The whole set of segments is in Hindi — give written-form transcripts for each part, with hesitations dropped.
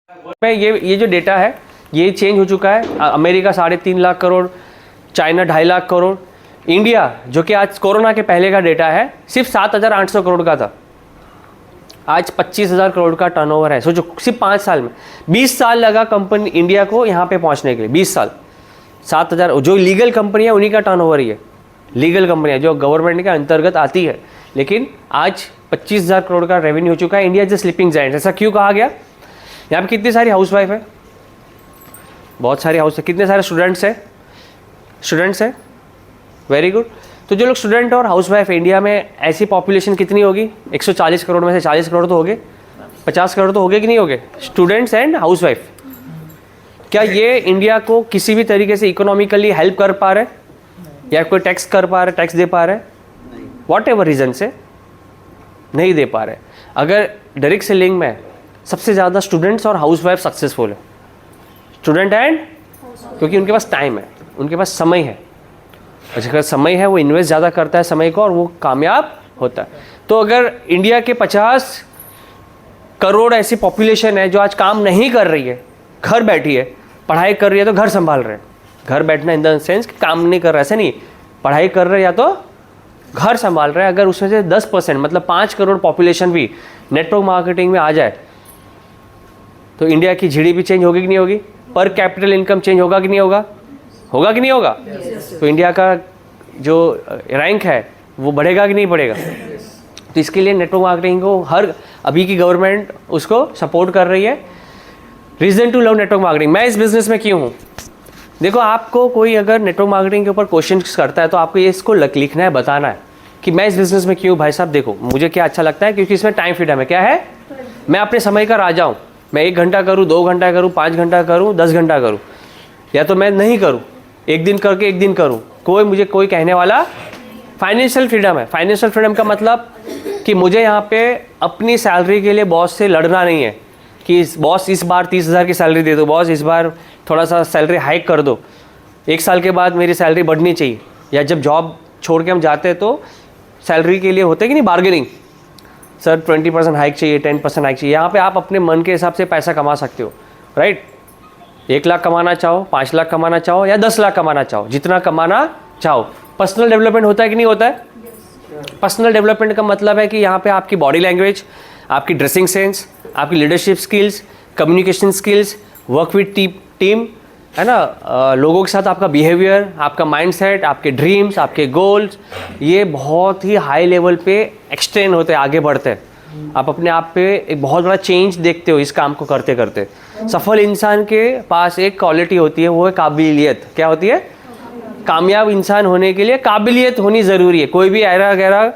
में ये जो डेटा है ये चेंज हो चुका है। America 3.5 lakh crore, China 2.5 lakh crore, India जो कि आज कोरोना के पहले का डेटा है सिर्फ 7,800 करोड़ का था, आज 25,000 करोड़ का टर्नओवर है। सोचो सिर्फ 5 साल में, 20 साल लगा कंपनी इंडिया को यहाँ पे पहुँचने के लिए, 20 साल। 7,000 जो लीगल कंपनी है उन्हीं का टर्नओवर ही है, लीगल कंपनियाँ जो गवर्नमेंट के अंतर्गत आती है, लेकिन आज 25,000 करोड़ का रेवेन्यू हो चुका है। India is the sleeping giant, ऐसा क्यों कहा गया? यहाँ पे कितनी सारी हाउसवाइफ है, बहुत सारी हाउस है, कितने सारे स्टूडेंट्स हैं, वेरी गुड। तो जो लोग स्टूडेंट और हाउसवाइफ है, इंडिया में ऐसी पॉपुलेशन कितनी होगी? 140 करोड़ में से 40 करोड़ तो हो गए, 50 करोड़ तो हो गए कि नहीं हो गए, स्टूडेंट्स एंड हाउसवाइफ। क्या ये इंडिया को किसी भी तरीके से इकोनॉमिकली हेल्प कर पा रहे या कोई टैक्स कर पा रहे, टैक्स दे पा रहे? वॉट एवर रीज़न से नहीं दे पा रहे। अगर डायरेक्ट सेलिंग में सबसे ज़्यादा स्टूडेंट्स और हाउसवाइफ सक्सेसफुल है, स्टूडेंट एंड, क्योंकि उनके पास टाइम है, उनके पास समय है, जिसका समय है वो इन्वेस्ट ज़्यादा करता है समय को और वो कामयाब होता है। तो अगर इंडिया के 50 करोड़ ऐसी पॉपुलेशन है जो आज काम नहीं कर रही है, घर बैठी है, पढ़ाई कर रही है तो घर संभाल रहे हैं, घर बैठना इन द सेंस कि काम नहीं कर रहा है, ऐसे नहीं, पढ़ाई कर रहे हैं या तो घर संभाल रहे हैं। अगर उसमें से 10% मतलब 5 करोड़ पॉपुलेशन भी नेटवर्क मार्केटिंग में आ जाए तो इंडिया की जीडीपी चेंज होगी कि नहीं होगी? पर कैपिटल इनकम चेंज होगा कि नहीं होगा? होगा कि नहीं होगा? तो इंडिया का जो रैंक है वो बढ़ेगा कि नहीं बढ़ेगा? तो इसके लिए नेटवर्क मार्केटिंग को हर अभी की गवर्नमेंट उसको सपोर्ट कर रही है। Reason to love network marketing. मैं इस बिज़नेस में क्यों हूँ? देखो, आपको कोई अगर नेटवर्क मार्केटिंग के ऊपर क्वेश्चन करता है तो आपको ये इसको लिखना है, बताना है कि मैं इस बिज़नेस में क्यों। भाई साहब देखो, मुझे क्या अच्छा लगता है, क्योंकि इसमें टाइम फ्रीडम है। क्या है? मैं अपने समय का राजा हूँ। मैं 1 घंटा करूँ, 2 घंटा करूँ, 5 घंटा करूँ, 10 घंटा करूँ, या तो मैं नहीं करूँ, एक दिन करके एक दिन करूँ, मुझे कोई कहने वाला। फाइनेंशियल फ्रीडम है। फाइनेंशियल फ्रीडम का मतलब कि मुझे यहाँ पे अपनी सैलरी के लिए बॉस से लड़ना नहीं है कि बॉस इस बार 30,000 की सैलरी दे दो, बॉस इस बार थोड़ा सा सैलरी हाइक कर दो, 1 साल के बाद मेरी सैलरी बढ़नी चाहिए। या जब जॉब छोड़ के हम जाते हैं तो सैलरी के लिए होते हैं कि नहीं बार्गेनिंग, सर 20% हाइक चाहिए, 10% हाइक चाहिए। यहाँ पे आप अपने मन के हिसाब से पैसा कमा सकते हो, राइट? 1 लाख कमाना चाहो, 5 लाख कमाना चाहो या 10 लाख कमाना चाहो, जितना कमाना चाहो। पर्सनल डेवलपमेंट होता है कि नहीं होता है? पर्सनल डेवलपमेंट का मतलब है कि यहाँ पे आपकी बॉडी लैंग्वेज, आपकी ड्रेसिंग सेंस, आपकी leadership skills, communication skills, work with team, है ना, लोगों के साथ आपका बिहेवियर, आपका माइंडसेट, आपके ड्रीम्स, आपके गोल्स, ये बहुत ही हाई लेवल पे एक्सटेंड होते हैं, आगे बढ़ते हैं। आप अपने आप पे एक बहुत बड़ा चेंज देखते हो इस काम को करते करते। सफल इंसान के पास एक क्वालिटी होती है, वो है काबिलियत। क्या होती है? कामयाब इंसान होने के लिए काबिलियत होनी ज़रूरी है। कोई भी ऐरा गैरा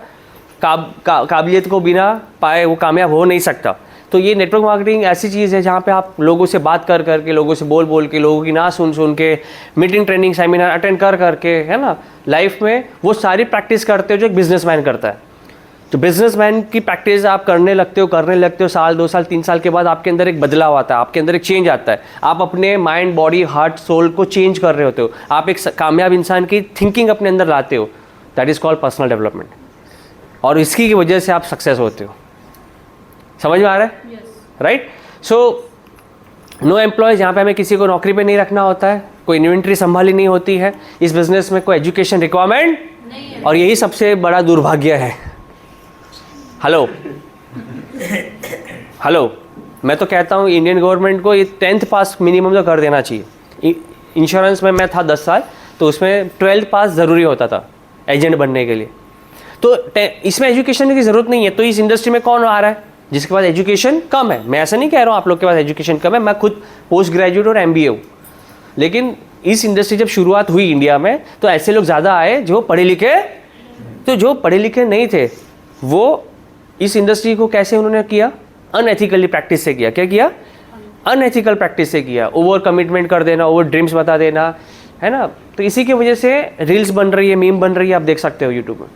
काबिलियत को बिना पाए वो कामयाब हो नहीं सकता। तो ये नेटवर्क मार्केटिंग ऐसी चीज़ है जहाँ पे आप लोगों से बात कर करके, लोगों से बोल के, लोगों की ना सुन के, मीटिंग, ट्रेनिंग, सेमिनार अटेंड कर करके, है ना, लाइफ में वो सारी प्रैक्टिस करते हो जो एक बिजनेसमैन करता है। तो बिजनेसमैन की प्रैक्टिस आप करने लगते हो, साल 2 साल 3 साल के बाद आपके अंदर एक बदलाव आता है, आपके अंदर एक चेंज आता है। आप अपने माइंड, बॉडी, हार्ट, सोल को चेंज कर रहे होते हो। आप एक कामयाब इंसान की थिंकिंग अपने अंदर लाते हो। That is called personal development. और इसकी की वजह से आप सक्सेस होते हो। समझ में आ रहा है? राइट? सो नो एम्प्लॉयज़, यहाँ पे हमें किसी को नौकरी पे नहीं रखना होता है, कोई इन्वेंट्री संभाली नहीं होती है। इस बिजनेस में कोई एजुकेशन रिक्वायरमेंट नहीं है, और यही सबसे बड़ा दुर्भाग्य है। हेलो, मैं तो कहता हूँ इंडियन गवर्नमेंट को ये 10th पास मिनिमम तो कर देना चाहिए। इंश्योरेंस में मैं था 10 साल, तो उसमें 12th पास ज़रूरी होता था एजेंट बनने के लिए। तो इसमें एजुकेशन की ज़रूरत नहीं है। तो इस इंडस्ट्री में कौन आ रहा है जिसके पास एजुकेशन कम है? मैं ऐसा नहीं कह रहा हूँ आप लोग के पास एजुकेशन कम है, मैं खुद पोस्ट ग्रेजुएट और MBA हूँ। लेकिन इस इंडस्ट्री जब शुरुआत हुई इंडिया में तो ऐसे लोग ज़्यादा आए जो पढ़े लिखे। तो जो पढ़े लिखे नहीं थे वो इस इंडस्ट्री को कैसे उन्होंने किया? अनएथिकली प्रैक्टिस से किया। क्या किया? अनएथिकल प्रैक्टिस से किया। ओवर कमिटमेंट कर देना, ओवर ड्रीम्स बता देना, है ना। तो इसी की वजह से रील्स बन रही है, मीम बन रही है, आप देख सकते हो यूट्यूब में।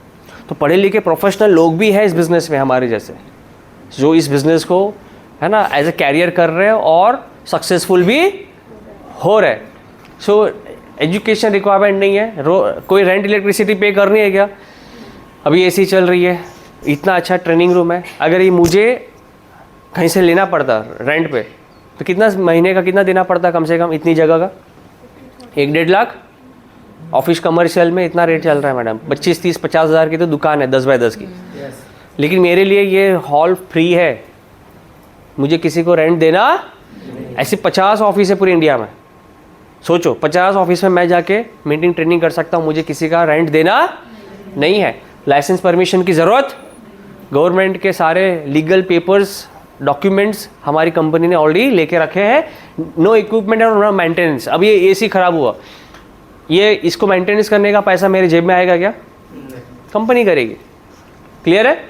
तो पढ़े लिखे प्रोफेशनल लोग भी हैं इस बिज़नेस में हमारे जैसे, जो इस बिज़नेस को, है ना, एज ए कैरियर कर रहे हैं और सक्सेसफुल भी हो रहे। सो एजुकेशन रिक्वायरमेंट नहीं है। कोई रेंट इलेक्ट्रिसिटी पे करनी है क्या? अभी AC चल रही है, इतना अच्छा ट्रेनिंग रूम है, अगर ये मुझे कहीं से लेना पड़ता रेंट पे तो कितना महीने का कितना देना पड़ता है कम से कम इतनी जगह का? 1-1.5 लाख। ऑफिस कमर्शियल में इतना रेट चल रहा है मैडम, 25-30-50 हज़ार की तो दुकान है 10 बाय 10 की। लेकिन मेरे लिए ये हॉल फ्री है, मुझे किसी को रेंट देना। ऐसी 50 ऑफिस है पूरी इंडिया में, सोचो 50 ऑफिस में मैं जाके मीटिंग ट्रेनिंग कर सकता हूँ, मुझे किसी का रेंट देना नहीं है। लाइसेंस परमिशन की ज़रूरत, गवर्नमेंट के सारे लीगल पेपर्स डॉक्यूमेंट्स हमारी कंपनी ने ऑलरेडी लेके रखे हैं। नो इक्विपमेंट और नो मेंटेनेंस। अब ये एसी ख़राब हुआ, ये इसको मेंटेनेंस करने का पैसा मेरे जेब में आएगा क्या? कंपनी करेगी। क्लियर है?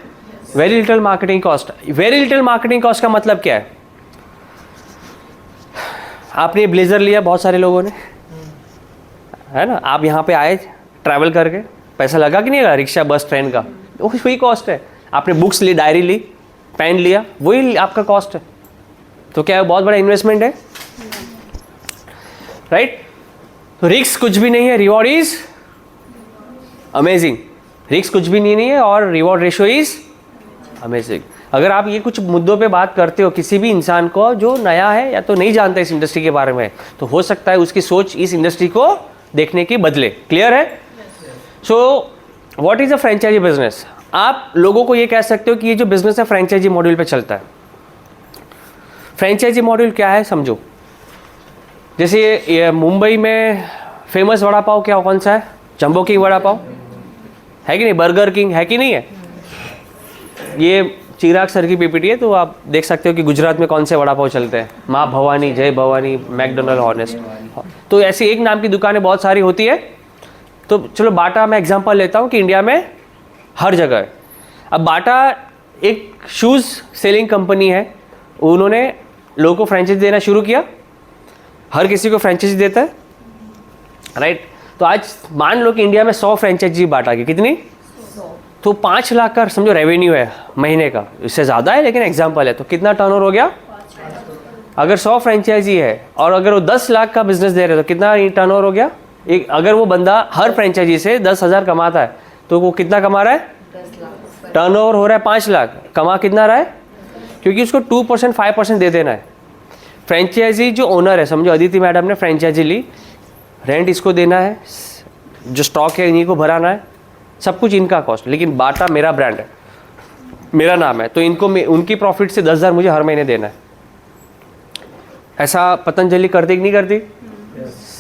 Very little marketing cost. Very little marketing cost का मतलब क्या है? आपने ब्लेजर लिया बहुत सारे लोगों ने, है ना? आप यहाँ पे आए ट्रैवल करके, पैसा लगा कि नहीं लगा? रिक्शा बस ट्रेन का वही कॉस्ट है। आपने बुक्स ली, डायरी ली, पेन लिया, वही आपका कॉस्ट है। तो क्या है? बहुत बड़ा इन्वेस्टमेंट है, राइट? तो रिस्क कुछ भी नहीं है, रिवॉर्ड इज अमेजिंग। रिस्क कुछ भी नहीं है और रिवॉर्ड रेशियो इज अमेजिंग। अगर आप ये कुछ मुद्दों पे बात करते हो किसी भी इंसान को जो नया है या तो नहीं जानता इस इंडस्ट्री के बारे में, तो हो सकता है उसकी सोच इस इंडस्ट्री को देखने की बदले। क्लियर है? So what is a franchisee business? आप लोगों को ये कह सकते हो कि ये जो बिजनेस है फ्रेंचाइजी मॉड्यूल पे चलता है। फ्रेंचाइजी मॉड्यूल क्या है समझो। जैसे ये मुंबई में फेमस वड़ा पाव क्या कौन सा है? जंबो किंग वड़ा पाव है कि नहीं? बर्गर किंग है कि नहीं है? ये चिराग सर की पीपीटी है, तो आप देख सकते हो कि गुजरात में कौन से वड़ा पाव चलते हैं। माँ भवानी, जय भवानी, मैकडोनल्ड, हॉनेस्ट। तो ऐसी एक नाम की दुकानें बहुत सारी होती है। तो चलो बाटा मैं एग्जांपल लेता हूँ कि इंडिया में हर जगह है। अब बाटा एक शूज़ सेलिंग कंपनी है, उन्होंने लोगों को फ्रेंचाइजी देना शुरू किया। हर किसी को फ्रेंचाइजी देता है, राइट? तो आज मान लो कि इंडिया में 100 फ्रेंचाइजी बाटा की, कितनी? तो 5 लाख का समझो रेवेन्यू है महीने का। इससे ज़्यादा है लेकिन एग्जांपल है। तो कितना टर्नओवर हो गया? अगर 100 फ्रेंचाइजी है और अगर वो 10 लाख का बिजनेस दे रहे हो तो कितना टर्नओवर हो गया? एक अगर वो बंदा हर फ्रेंचाइजी से 10,000 कमाता है तो वो कितना कमा रहा है? टर्नओवर हो रहा है 5 लाख, कमा कितना रहा है? क्योंकि उसको 2% 5% दे देना है। फ्रेंचाइजी जो ओनर है, समझो अदिति मैडम ने फ्रेंचाइजी ली, रेंट इसको देना है, जो स्टॉक है इन्हीं को भराना है, सब कुछ इनका कॉस्ट। लेकिन बाटा मेरा ब्रांड है, मेरा नाम है, तो इनको उनकी प्रॉफिट से 10,000 मुझे हर महीने देना है। ऐसा पतंजलि करती कि नहीं करती?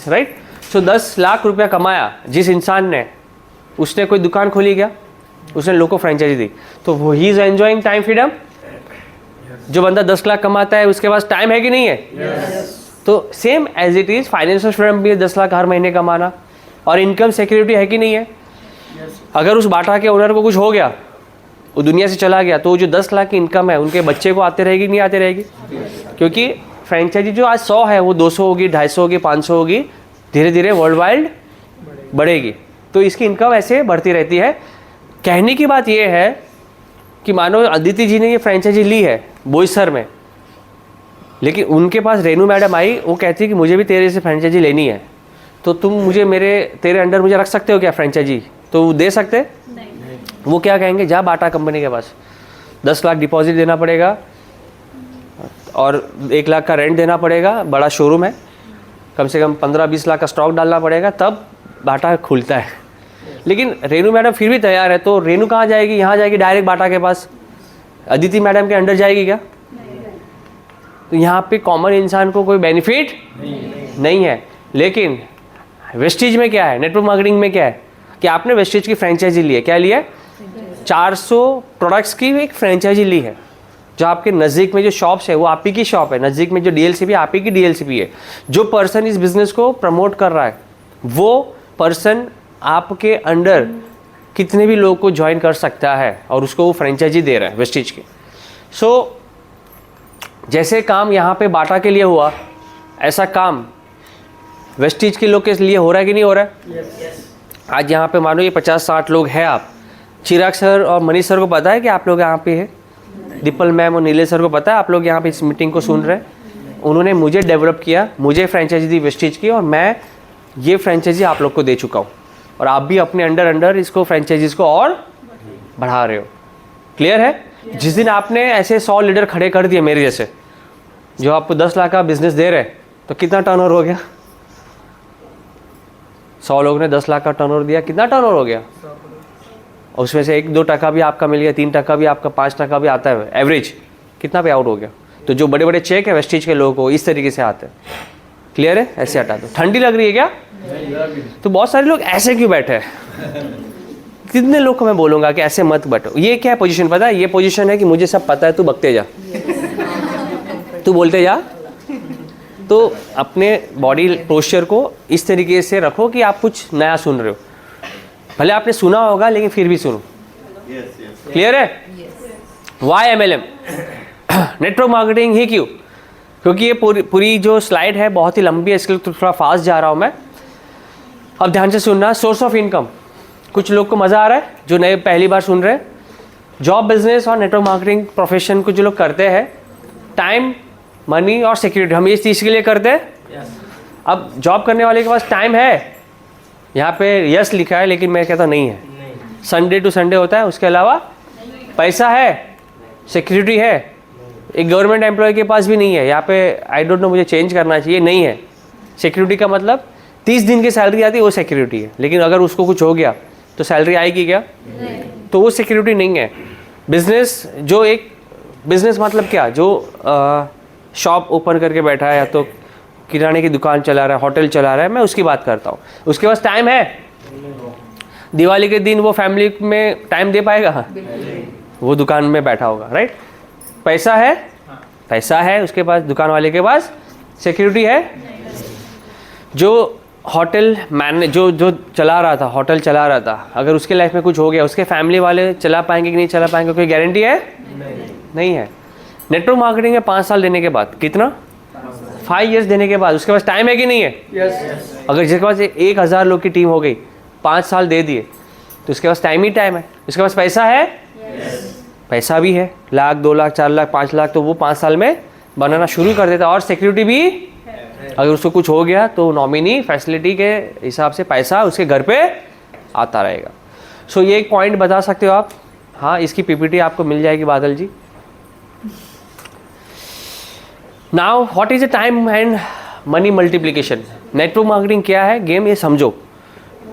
राइट? सो 10 लाख रुपया कमाया जिस इंसान ने, उसने कोई दुकान खोली क्या? उसने लोगों को फ्रेंचाइजी दी, तो वो he is enjoying time freedom. जो बंदा 10 लाख कमाता है उसके पास टाइम है कि नहीं है? तो same as it is financial freedom भी है, 10 लाख हर महीने कमाना, और इनकम सिक्योरिटी है कि नहीं है? अगर उस बाटा के ओनर को कुछ हो गया, वो दुनिया से चला गया, तो जो 10 लाख की इनकम है उनके बच्चे को आते रहेगी नहीं आते रहेगी? क्योंकि फ्रेंचाइजी जो आज 100 है वो 200 होगी, 250 होगी, 500 होगी, धीरे धीरे वर्ल्ड वाइड बढ़ेगी। तो इसकी इनकम ऐसे बढ़ती रहती है। कहने की बात यह है कि मानो अदिति जी ने ये फ्रेंचाइजी ली है बोईसर में, लेकिन उनके पास रेनू मैडम आई, वो कहती है कि मुझे भी तेरे से फ्रेंचाइजी लेनी है, तो तुम मुझे तेरे अंडर मुझे रख सकते हो क्या फ्रेंचाइजी? तो वो दे सकते नहीं। वो क्या कहेंगे, जा बाटा कंपनी के पास, 10 लाख डिपॉजिट देना पड़ेगा और 1 लाख का रेंट देना पड़ेगा, बड़ा शोरूम है, कम से कम 15-20 लाख का स्टॉक डालना पड़ेगा, तब बाटा खुलता है। लेकिन रेनू मैडम फिर भी तैयार है, तो रेनू कहाँ जाएगी? यहाँ जाएगी डायरेक्ट बाटा के पास, अदिति मैडम के अंडर जाएगी क्या? तो यहाँ पे कॉमन इंसान को कोई बेनिफिट नहीं है। लेकिन वेस्टीज में क्या है, नेटवर्क मार्केटिंग में क्या है कि आपने वेस्टीज की फ्रेंचाइजी ली है। क्या ली है? 400 प्रोडक्ट्स की एक फ्रेंचाइजी ली है। जो आपके नज़दीक में जो शॉप्स है वो आप ही की शॉप है, नज़दीक में जो डीएलसीपी आप ही की डीएलसीपी है। जो पर्सन इस बिज़नेस को प्रमोट कर रहा है वो पर्सन आपके अंडर कितने भी लोगों को ज्वाइन कर सकता है और उसको वो फ्रेंचाइजी दे रहा है वेस्टीज की। सो जैसे काम यहाँ पे बाटा के लिए हुआ, ऐसा काम वेस्टीज के लोग के लिए हो रहा है कि नहीं हो रहा है? आज यहाँ पे मानो ये 50-60 लोग हैं। आप चिराग सर और मनीष सर को पता है कि आप लोग यहाँ पे हैं? दीपल मैम और नीले सर को पता है आप लोग यहाँ पे इस मीटिंग को सुन रहे हैं? उन्होंने मुझे डेवलप किया, मुझे फ्रेंचाइजी दी वेस्टीज की, और मैं ये फ्रेंचाइजी आप लोग को दे चुका हूँ, और आप भी अपने अंडर इसको फ्रेंचाइजीज को और बढ़ा रहे हो। क्लियर है? जिस दिन आपने ऐसे 100 लीडर खड़े कर दिए मेरे जैसे, जो आपको 10 लाख का बिजनेस दे रहे हैं, तो कितना टर्नओवर हो गया? 100 लोगों ने 10 लाख का टर्नओवर दिया, कितना टर्नओवर हो गया? उसमें से 1-2% भी आपका मिल गया, 3% भी आपका, 5% भी आता है, एवरेज कितना पे आउट हो गया? तो जो बड़े बड़े चेक है वेस्टीज के लोगों को इस तरीके से आते हैं। क्लियर है? ऐसे हटा दो। ठंडी लग रही है क्या? तो बहुत सारे लोग ऐसे क्यों बैठे हैं? कितने लोग को मैं बोलूँगा कि ऐसे मत बैठो। ये क्या पोजीशन पता है? ये पोजीशन है कि मुझे सब पता है, तू बकते जा, तू बोलते जा। तो अपने बॉडी पोस्चर को इस तरीके से रखो कि आप कुछ नया सुन रहे हो, भले आपने सुना होगा लेकिन फिर भी सुनो। क्लियर है? वाई MLM नेटवर्क मार्केटिंग ही क्यों? क्योंकि ये पूरी जो स्लाइड है बहुत ही लंबी है, इसके लिए थोड़ा फास्ट जा रहा हूँ मैं। अब ध्यान से सुनना। सोर्स ऑफ इनकम, कुछ लोग को मज़ा आ रहा है जो नए पहली बार सुन रहे हैं। जॉब, बिजनेस और नेटवर्क मार्केटिंग प्रोफेशन को जो लोग करते हैं, टाइम, मनी और सिक्योरिटी, हम इस चीज़ के लिए करते हैं। अब जॉब करने वाले के पास टाइम है, यहाँ पे यस लिखा है लेकिन मैं कहता नहीं है। संडे टू संडे होता है, उसके अलावा पैसा है, सिक्योरिटी है। एक गवर्नमेंट एम्प्लॉय के पास भी नहीं है। यहाँ पे आई डोंट नो, मुझे चेंज करना चाहिए, नहीं है। सिक्योरिटी का मतलब 30 दिन की सैलरी आती है, वो सिक्योरिटी है। लेकिन अगर उसको कुछ हो गया तो सैलरी आएगी क्या? तो वो सिक्योरिटी नहीं है। बिजनेस, जो एक बिजनेस मतलब क्या, जो शॉप ओपन करके बैठा है या तो किराने की दुकान चला रहा है, होटल चला रहा है, मैं उसकी बात करता हूँ। उसके पास टाइम है? दिवाली के दिन वो फैमिली में टाइम दे पाएगा? वो दुकान में बैठा होगा, राइट? पैसा है? पैसा है उसके पास, दुकान वाले के पास। सिक्योरिटी है? जो होटल मैनेज, जो चला रहा था, होटल चला रहा था, अगर उसके लाइफ में कुछ हो गया, उसके फैमिली वाले चला पाएंगे कि नहीं चला पाएंगे, कोई गारंटी है? नहीं है। नेटवर्क मार्केटिंग में 5 साल देने के बाद, कितना? 5 years देने के बाद उसके पास टाइम है कि नहीं है? अगर जिसके पास 1000 लोग की टीम हो गई, 5 साल दे दिए, तो उसके पास टाइम ही टाइम है। उसके पास पैसा है? पैसा भी है, लाख, 2 लाख, 4 लाख, 5 लाख, तो वो 5 साल में बनाना शुरू कर देता। और सिक्योरिटी भी, अगर उसको कुछ हो गया तो नॉमिनी फैसिलिटी के हिसाब से पैसा उसके घर पे आता रहेगा। सो ये एक पॉइंट बता सकते हो आप। हाँ, इसकी PPT आपको मिल जाएगी Badal ji. Now what is the time and money multiplication? Network marketing क्या है गेम, ये समझो।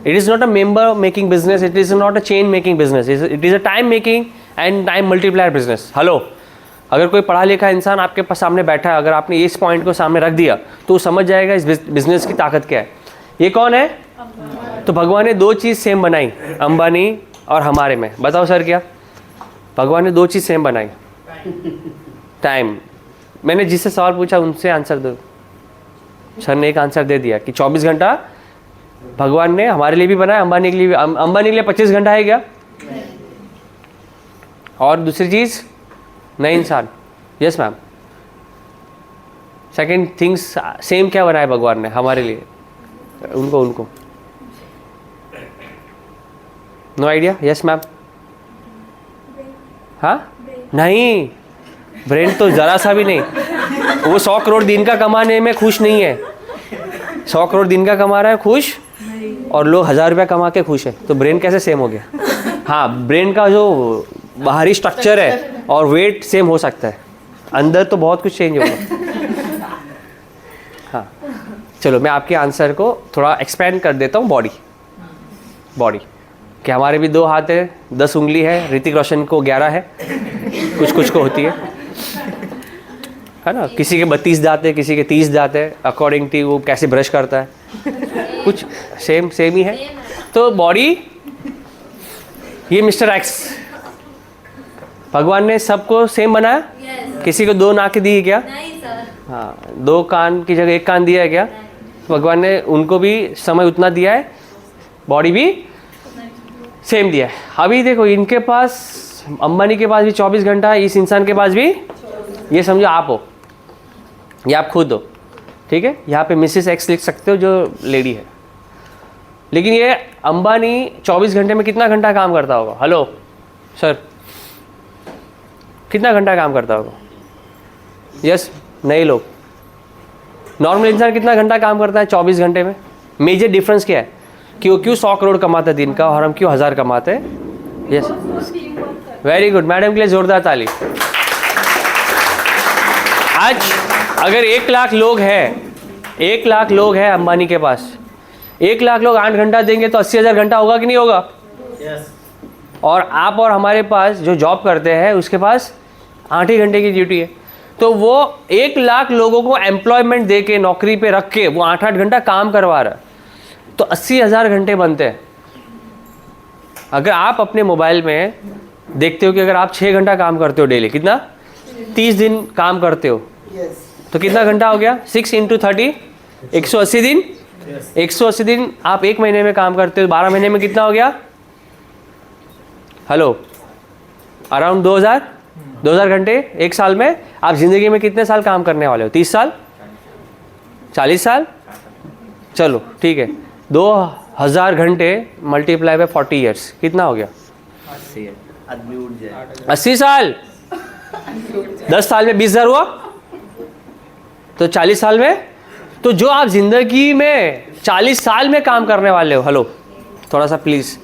It is not a member making business, it is not a chain making business, it is a time making and time multiplier business. Hello, अगर कोई पढ़ा लिखा इंसान आपके पास सामने बैठा है, अगर आपने इस पॉइंट को सामने रख दिया तो वो समझ जाएगा इस बिजनेस की ताकत क्या है। ये कौन है? तो भगवान ने 2 चीज़ सेम बनाई, अंबानी और हमारे में। बताओ सर क्या? भगवान ने 2 चीज़ सेम बनाई। टाइम, मैंने जिससे सवाल पूछा उनसे आंसर दो। सर ने एक आंसर दे दिया कि 24 घंटा भगवान ने हमारे लिए भी बनाया, अंबानी के लिए भी। अंबानी के लिए 25 घंटा है क्या? और दूसरी चीज़, नए इंसान। Yes ma'am. Second things same क्या बनाया भगवान ने हमारे लिए? उनको नो आइडिया? Yes ma'am. हाँ? नहीं, ब्रेन तो ज़रा सा भी नहीं। वो 100 करोड़ दिन का कमाने में खुश नहीं है। 100 करोड़ दिन का कमा रहा है खुश, और लोग 1000 रुपया कमा के खुश है, तो ब्रेन कैसे सेम हो गया? हाँ, ब्रेन का जो बाहरी स्ट्रक्चर है और वेट सेम हो सकता है, अंदर तो बहुत कुछ चेंज होगा। हाँ, चलो मैं आपके आंसर को थोड़ा एक्सपेंड कर देता हूँ। बॉडी कि हमारे भी 2 हाथ है, 10 उंगली है, ऋतिक रोशन को 11 है, कुछ को होती है ना। किसी के 32 दांत है, किसी के 30 दांत है, अकॉर्डिंग टू वो कैसे ब्रश करता है, कुछ सेम ही है। तो बॉडी, ये मिस्टर एक्स, भगवान ने सबको सेम बनाया? किसी को 2 नाक दी है क्या? नहीं सर। हाँ, 2 कान की जगह 1 कान दिया है क्या? भगवान ने उनको भी समय उतना दिया है, बॉडी भी सेम दिया है। अभी देखो, इनके पास, अंबानी के पास भी 24 घंटा, इस इंसान के पास भी, ये समझो आप हो, ये आप खुद हो, ठीक है? यहाँ पे मिसेस एक्स लिख सकते हो जो लेडी है। लेकिन ये अंबानी 24 घंटे में कितना घंटा काम करता होगा? हेलो सर, कितना घंटा काम करता होगा? यस, नए लोग। नॉर्मल इंसान कितना घंटा काम करता है 24 घंटे में? मेजर डिफरेंस क्या है कि वो क्यों 100 करोड़ कमाते हैं दिन का और हम क्यों 1000 कमाते हैं? Yes, very good. मैडम के लिए जोरदार ताली। आज अगर 1 लाख लोग हैं, 1 लाख लोग हैं अंबानी के पास, 1 लाख लोग 8 घंटा देंगे तो 80,000 घंटा होगा कि नहीं होगा? और आप और हमारे पास जो जॉब करते हैं उसके पास 8 ही घंटे की ड्यूटी है, तो वो 1 लाख लोगों को एम्प्लॉयमेंट दे के नौकरी पे रख के वो 8-8 घंटा काम करवा रहा है, तो 80,000 घंटे बनते हैं। अगर आप अपने मोबाइल में देखते हो कि अगर आप 6 घंटा काम करते हो डेली, कितना 30 दिन काम करते हो, तो कितना घंटा हो गया? 6 × 30 180 दिन। 180 दिन आप 1 महीने में काम करते हो, 12 महीने में कितना हो गया? हेलो, अराउंड 2000 घंटे। 1 साल में आप जिंदगी में कितने साल काम करने वाले हो? 30 साल, 40 साल, चलो ठीक है, 2000 घंटे मल्टीप्लाई बाय 40 ईयर्स, कितना हो गया? 80 साल। 10 साल में 20,000 हुआ, तो 40 साल में, तो जो आप जिंदगी में 40 साल में काम करने वाले हो, हेलो थोड़ा सा प्लीज़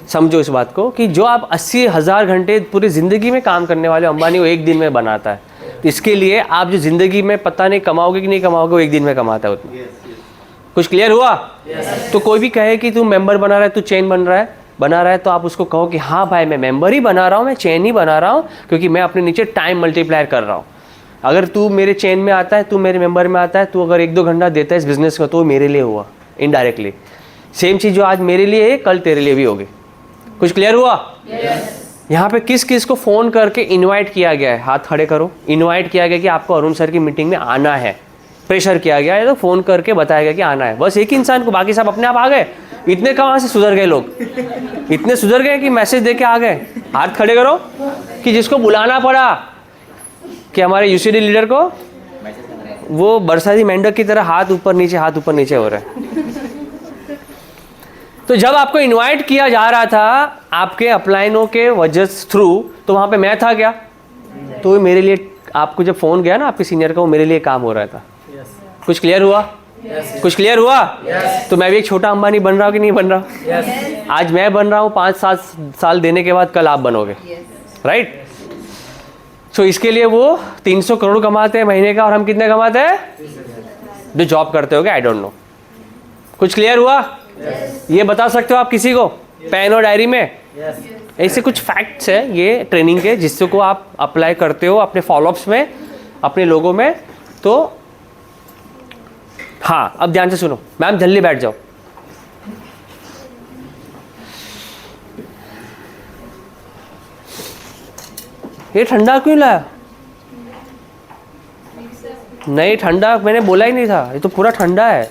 समझो इस बात को, कि जो आप 80,000 घंटे पूरी ज़िंदगी में काम करने वाले अंबानी वो 1 दिन में बनाता है। तो इसके लिए आप जो ज़िंदगी में पता नहीं कमाओगे कि नहीं कमाओगे, वो 1 दिन में कमाता है उतना। कुछ क्लियर हुआ? तो कोई भी कहे कि तू मेंबर बना रहा है, तू चेन बना रहा है, तो आप उसको कहो कि हाँ भाई मैं मेंबर ही बना रहा हूँ, मैं चेन ही बना रहा हूँ, क्योंकि मैं अपने नीचे टाइम मल्टीप्लायर कर रहा हूँ। अगर तू मेरे चेन में आता है, तू मेरे मेंबर में आता है, तू अगर 1-2 घंटा देता है इस बिज़नेस का, तो वो मेरे लिए हुआ इनडायरेक्टली। सेम चीज़ जो आज मेरे लिए है, कल तेरे लिए भी होगी। कुछ क्लियर हुआ? यहाँ पे किस किस को फ़ोन करके इनवाइट किया गया है? हाथ खड़े करो। इनवाइट किया गया कि आपको अरुण सर की मीटिंग में आना है, प्रेशर किया गया है, तो फ़ोन करके बताया गया कि आना है। बस एक ही इंसान को, बाकी सब अपने आप आ गए। इतने कहाँ से सुधर गए लोग? इतने सुधर गए कि मैसेज दे के आ गए। हाथ खड़े करो कि जिसको बुलाना पड़ा, कि हमारे यूसीडी लीडर को वो बरसाती मेंढक की तरह हाथ ऊपर नीचे हो रहा है। तो जब आपको इनवाइट किया जा रहा था आपके अपलाइनों के वजह थ्रू, तो वहाँ पे मैं था क्या? तो मेरे लिए, आपको जब फ़ोन गया ना आपके सीनियर का, वो मेरे लिए काम हो रहा था। कुछ क्लियर हुआ? कुछ क्लियर हुआ? तो मैं भी एक छोटा अंबानी बन रहा हूँ कि नहीं बन रहा? आज मैं बन रहा हूँ, 5-7 साल देने के बाद कल आप बनोगे, राइट? सो इसके लिए वो 300 करोड़ कमाते हैं महीने का, और हम कितने कमाते हैं जो जॉब करते होगे? I don't know. कुछ क्लियर हुआ? ये बता सकते हो आप किसी को पेन और डायरी में? ऐसे कुछ फैक्ट्स है ये ट्रेनिंग के, जिससे को आप अप्लाई करते हो अपने फॉलोअप्स में, अपने लोगों में। तो हाँ, अब ध्यान से सुनो। मैम जल्दी बैठ जाओ। ये ठंडा क्यों लाया? नहीं ठंडा मैंने बोला ही नहीं था, ये तो पूरा ठंडा है।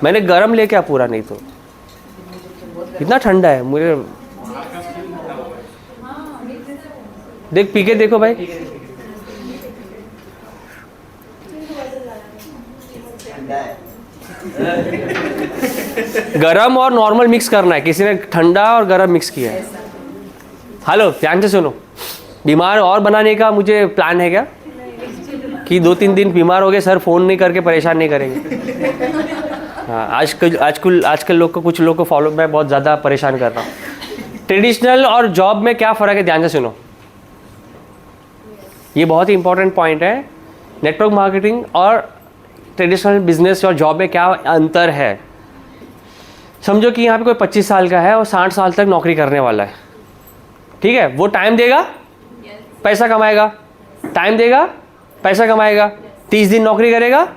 मैंने गरम लेके आ पूरा, नहीं तो इतना ठंडा है मुझे। देख पी के देखो भाई। गरम और नॉर्मल मिक्स करना है, किसी ने ठंडा और गरम मिक्स किया है। हेलो ध्यान से सुनो, बीमार और बनाने का मुझे प्लान है क्या? कि 2-3 दिन बीमार हो गए सर, फ़ोन नहीं करके परेशान नहीं करेंगे। हाँ, आजकल लोग को, कुछ लोग को फॉलो मैं बहुत ज़्यादा परेशान कर रहा हूँ। ट्रेडिशनल और जॉब में क्या फ़र्क है? ध्यान से सुनो, ये बहुत ही इंपॉर्टेंट पॉइंट है। नेटवर्क मार्केटिंग और ट्रेडिशनल बिजनेस और जॉब में क्या अंतर है? समझो कि यहाँ पे कोई 25 साल का है और 60 साल तक नौकरी करने वाला है, ठीक है? वो टाइम देगा, पैसा कमाएगा, टाइम देगा, पैसा कमाएगा। 30 दिन नौकरी करेगा,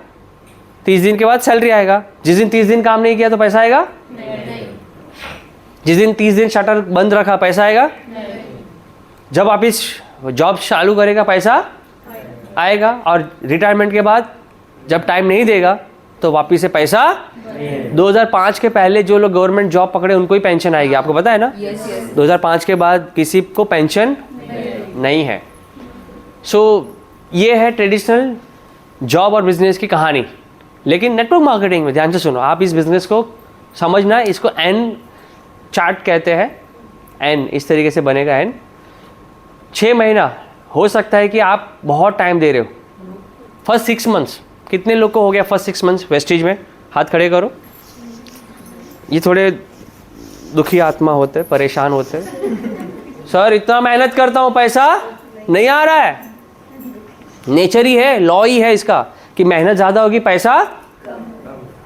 30 दिन के बाद सैलरी आएगा। जिस दिन 30 दिन काम नहीं किया तो पैसा आएगा? नहीं। जिस दिन 30 दिन शटर बंद रखा, पैसा आएगा? नहीं। जब आप इस जॉब चालू करेगा पैसा आएगा, और रिटायरमेंट के बाद जब टाइम नहीं देगा तो वापिस से पैसा। 2005 के पहले जो लोग गवर्नमेंट जॉब पकड़े उनको ही पेंशन आएगी, आपको पता है ना? 2005 के बाद किसी को पेंशन नहीं है। सो ये है ट्रेडिशनल जॉब और बिजनेस की कहानी। लेकिन नेटवर्क मार्केटिंग में ध्यान से सुनो, आप इस बिज़नेस को समझना, इसको एन चार्ट कहते हैं। एन इस तरीके से बनेगा, एन 6 महीना। हो सकता है कि आप बहुत टाइम दे रहे हो। फर्स्ट 6 मंथ्स, कितने लोग को हो गया फर्स्ट 6 मंथ्स वेस्टेज में? हाथ खड़े करो। ये थोड़े दुखी आत्मा होते, परेशान होते, सर इतना मेहनत करता हूँ पैसा नहीं आ रहा है। नेचर ही है, लॉ ही है इसका कि मेहनत ज़्यादा होगी पैसा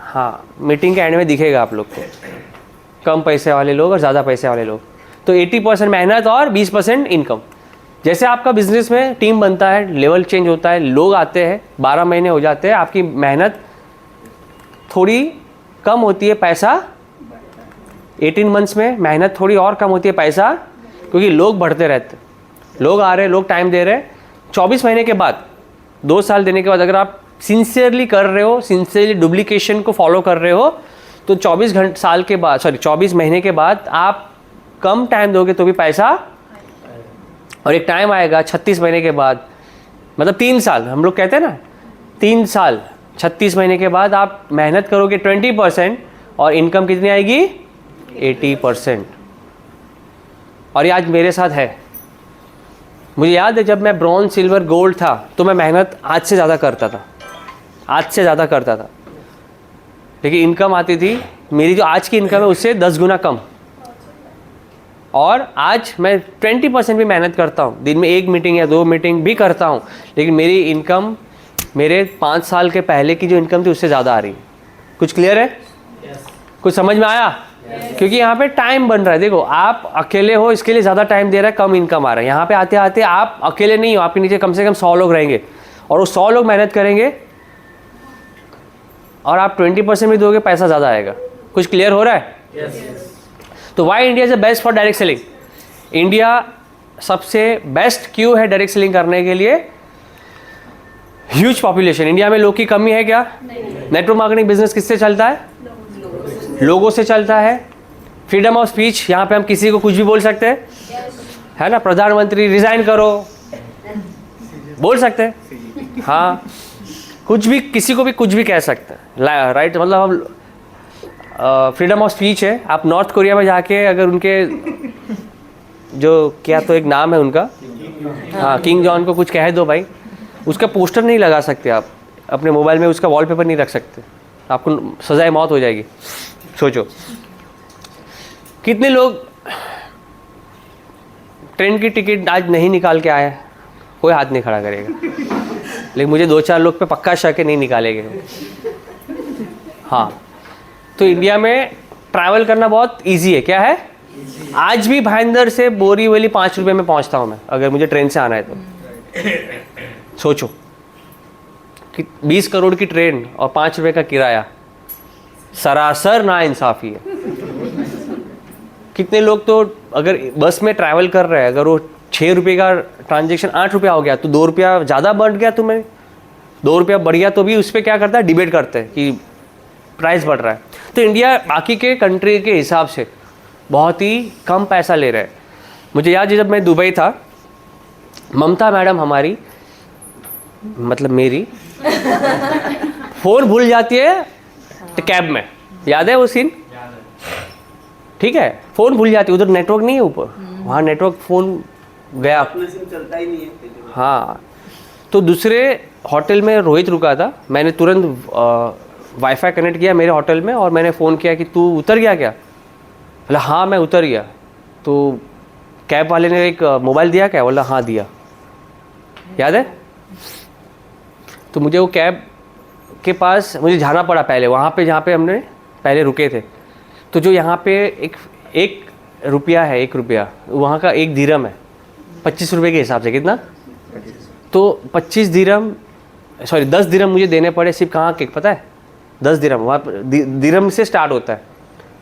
हाँ, मीटिंग के एंड में दिखेगा आप लोग को, कम पैसे वाले लोग और ज़्यादा पैसे वाले लोग। तो 80% मेहनत और 20% इनकम। जैसे आपका बिजनेस में टीम बनता है, लेवल चेंज होता है, लोग आते हैं, 12 महीने हो जाते हैं, आपकी मेहनत थोड़ी कम होती है, पैसा 18 मंथ्स में मेहनत थोड़ी और कम होती है पैसा, क्योंकि लोग बढ़ते रहते हैं, लोग आ रहे हैं, लोग टाइम दे रहे हैं। 24 महीने के बाद, 2 साल देने के बाद अगर आप सिंसियरली कर रहे हो, सिंसियरली डुप्लीकेशन को फॉलो कर रहे हो, तो 24 महीने के बाद आप कम टाइम दोगे तो भी पैसा, और एक टाइम आएगा 36 महीने के बाद, मतलब 3 साल हम लोग कहते हैं ना, 3 साल 36 महीने के बाद आप मेहनत करोगे 20% और इनकम कितनी आएगी 80%। और ये आज मेरे साथ है। मुझे याद है जब मैं ब्रॉन्ज सिल्वर गोल्ड था तो मैं मेहनत आज से ज़्यादा करता था, लेकिन इनकम आती थी, मेरी जो आज की इनकम है उससे 10 गुना कम। और आज मैं 20% भी मेहनत करता हूँ, दिन में 1 मीटिंग या 2 मीटिंग भी करता हूँ, लेकिन मेरी इनकम मेरे 5 साल के पहले की जो इनकम थी उससे ज़्यादा आ रही है। कुछ क्लियर है? कुछ समझ में आया? क्योंकि यहाँ पे टाइम बन रहा है। देखो, आप अकेले हो, इसके लिए ज़्यादा टाइम दे रहा है, कम इनकम आ रहा है। यहाँ पे आते आते आप अकेले नहीं हो, आपके नीचे कम से कम 100 लोग रहेंगे, और वो 100 लोग मेहनत करेंगे और आप 20% भी दोगे, पैसा ज़्यादा आएगा। कुछ क्लियर हो रहा है? तो why India is the best for direct selling? India सबसे बेस्ट क्यों है डायरेक्ट सेलिंग करने के लिए? Huge population. इंडिया में लोग की कमी है क्या? नेटवर्क मार्केटिंग बिजनेस किससे चलता है? लोगों से चलता है। फ्रीडम ऑफ स्पीच, यहाँ पे हम किसी को कुछ भी बोल सकते हैं, है ना? प्रधानमंत्री रिजाइन करो बोल सकते हैं, हाँ, कुछ भी, किसी को भी कुछ भी कह सकते हैं, राइट? मतलब हम फ्रीडम ऑफ स्पीच है। आप नॉर्थ कोरिया में जाके अगर उनके जो क्या तो एक नाम है उनका, हाँ, किंग जॉन को कुछ कह दो भाई, उसका पोस्टर नहीं लगा सकते आप अपने मोबाइल में, उसका वॉलपेपर नहीं रख सकते, आपको सजाए मौत हो जाएगी। सोचो कितने लोग ट्रेन की टिकट आज नहीं निकाल के आए? कोई हाथ नहीं खड़ा करेगा, लेकिन मुझे 2-4 लोग पे पक्का शक है नहीं निकालेंगे। हाँ, तो इंडिया में ट्रैवल करना बहुत इजी है। क्या है? आज भी भाईंदर से बोरीवली 5 रुपये में पहुंचता हूं मैं, अगर मुझे ट्रेन से आना है तो। सोचो कि 20 करोड़ की ट्रेन और 5 रुपये का किराया, सरासर नाइंसाफी है। कितने लोग तो अगर बस में ट्रैवल कर रहे हैं, अगर वो 6 रुपये का ट्रांजेक्शन 8 रुपया हो गया तो 2 रुपया ज़्यादा बढ़ गया, तुम्हें 2 रुपया बढ़ गया तो भी उस पर क्या करता है? डिबेट करते हैं कि प्राइस बढ़ रहा है। तो इंडिया बाकी के कंट्री के हिसाब से बहुत ही कम पैसा ले रहा है। मुझे याद है जब मैं दुबई था, ममता मैडम हमारी, मतलब मेरी, फ़ोन भूल जाती है तो कैब में, याद है वो सीन? ठीक है, फ़ोन भूल जाती है, उधर नेटवर्क नहीं है ऊपर, वहाँ नेटवर्क, फ़ोन गया, चलता ही नहीं है। हाँ, तो दूसरे होटल में रोहित रुका था, मैंने तुरंत वाईफाई कनेक्ट किया मेरे होटल में और मैंने फ़ोन किया कि तू उतर गया क्या? बोला हाँ मैं उतर गया। तो कैब वाले ने एक मोबाइल दिया क्या? बोला हाँ दिया। याद है? तो मुझे वो कैब के पास मुझे जाना पड़ा पहले, वहाँ पे जहाँ पे हमने पहले रुके थे। तो जो यहाँ पे एक रुपया है, 1 रुपया, वहाँ का 1 दिरहम है 25 रुपये के हिसाब से। कितना? तो 10 दिरहम मुझे देने पड़े सिर्फ। कहाँ के पता है? 10 दिरहम। वहाँ दिरहम से स्टार्ट होता है।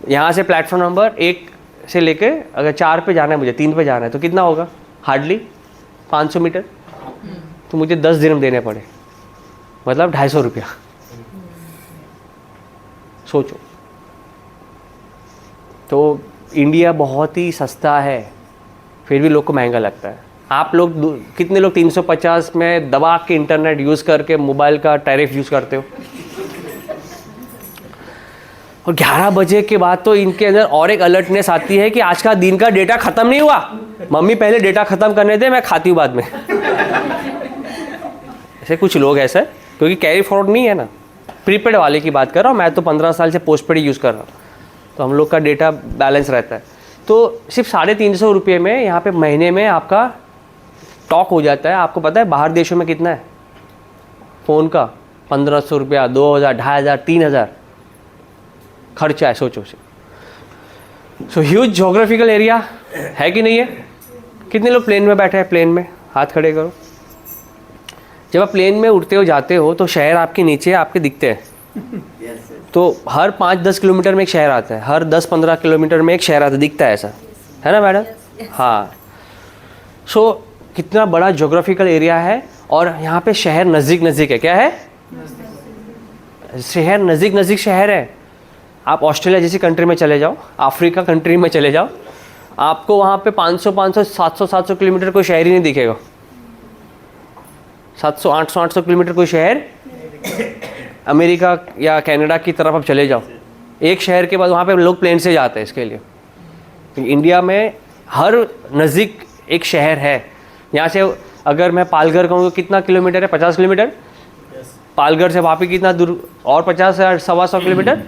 यहाँ से प्लेटफॉर्म नंबर 1 से लेके अगर 4 पे जाना है, मुझे 3 पे जाना है, तो कितना होगा? Hardly 500 metre. तो मुझे 10 दिरहम देने पड़े, मतलब 250 रुपया। सोचो। तो इंडिया बहुत ही सस्ता है, फिर भी लोग को महंगा लगता है। आप लोग कितने लोग 350 में दबा के इंटरनेट यूज़ करके मोबाइल का टैरिफ यूज़ करते हो? और 11 बजे के बाद तो इनके अंदर और एक अलर्टनेस आती है कि आज का दिन का डेटा ख़त्म नहीं हुआ, मम्मी पहले डेटा ख़त्म करने दे, मैं खाती हूँ बाद में। ऐसे कुछ लोग ऐसे, क्योंकि कैरी फॉरवर्ड नहीं है ना। प्रीपेड वाले की बात कर रहा हूँ मैं, तो 15 साल से पोस्टपेड यूज़ कर रहा हूँ, तो हम लोग का डेटा बैलेंस रहता है। तो सिर्फ 350 रुपये में यहाँ पे महीने में आपका टॉक हो जाता है। आपको पता है बाहर देशों में कितना है? फ़ोन का 1500 रुपया, 2000, 2500, 3000 खर्चा है, सोचो से। सो ह्यूज जोग्राफिकल एरिया है कि नहीं है? कितने लोग प्लेन में बैठे हैं? प्लेन में हाथ खड़े करो। जब आप प्लेन में उड़ते हो जाते हो तो शहर आपके नीचे आपके दिखते हैं। तो हर 5-10 किलोमीटर में एक शहर आता है, हर 10-15 किलोमीटर में एक शहर आता है, दिखता है, ऐसा है ना मैडम? हाँ। सो कितना बड़ा जोग्राफिकल एरिया है और यहाँ पे शहर नज़दीक नज़दीक है। क्या है? शहर नज़दीक नज़दीक शहर है। आप ऑस्ट्रेलिया जैसी कंट्री में चले जाओ, अफ्रीका कंट्री में चले जाओ, आपको वहाँ पे 500, 700 किलोमीटर कोई शहर ही नहीं दिखेगा। 700, 800 किलोमीटर कोई शहर, अमेरिका या कनाडा की तरफ आप चले जाओ, एक शहर के बाद वहाँ पे लोग प्लेन से जाते हैं इसके लिए। इंडिया में हर नज़दीक एक शहर है। यहाँ से अगर मैं पालघर कहूँ तो कितना किलोमीटर है? 50 किलोमीटर। पालघर से वापी कितना दूर? और 50 या 125 किलोमीटर।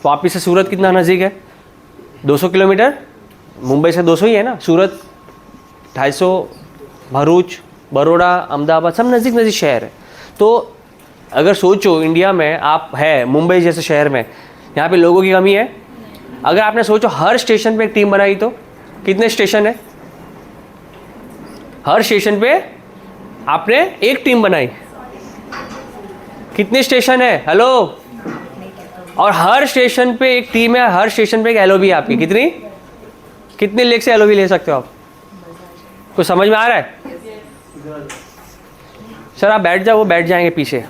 वापी से सूरत कितना नज़दीक है? 200 किलोमीटर। मुंबई से 200 ही है ना। सूरत 250, भरूच, बड़ौदा, अहमदाबाद सब नज़दीक नज़दीक शहर है। तो अगर सोचो इंडिया में आप है मुंबई जैसे शहर में, यहाँ पे लोगों की कमी है। अगर आपने सोचो हर स्टेशन पे एक टीम बनाई तो कितने स्टेशन है? हर स्टेशन पे आपने एक टीम बनाई, कितने स्टेशन है? हेलो। और हर स्टेशन पे एक टीम है, हर स्टेशन पे एक एलओबी है आपकी। कितने लेख से एलओबी ले सकते हो आप? कुछ समझ में आ रहा है? सर आप बैठ जाओ, वो बैठ जाएंगे पीछे।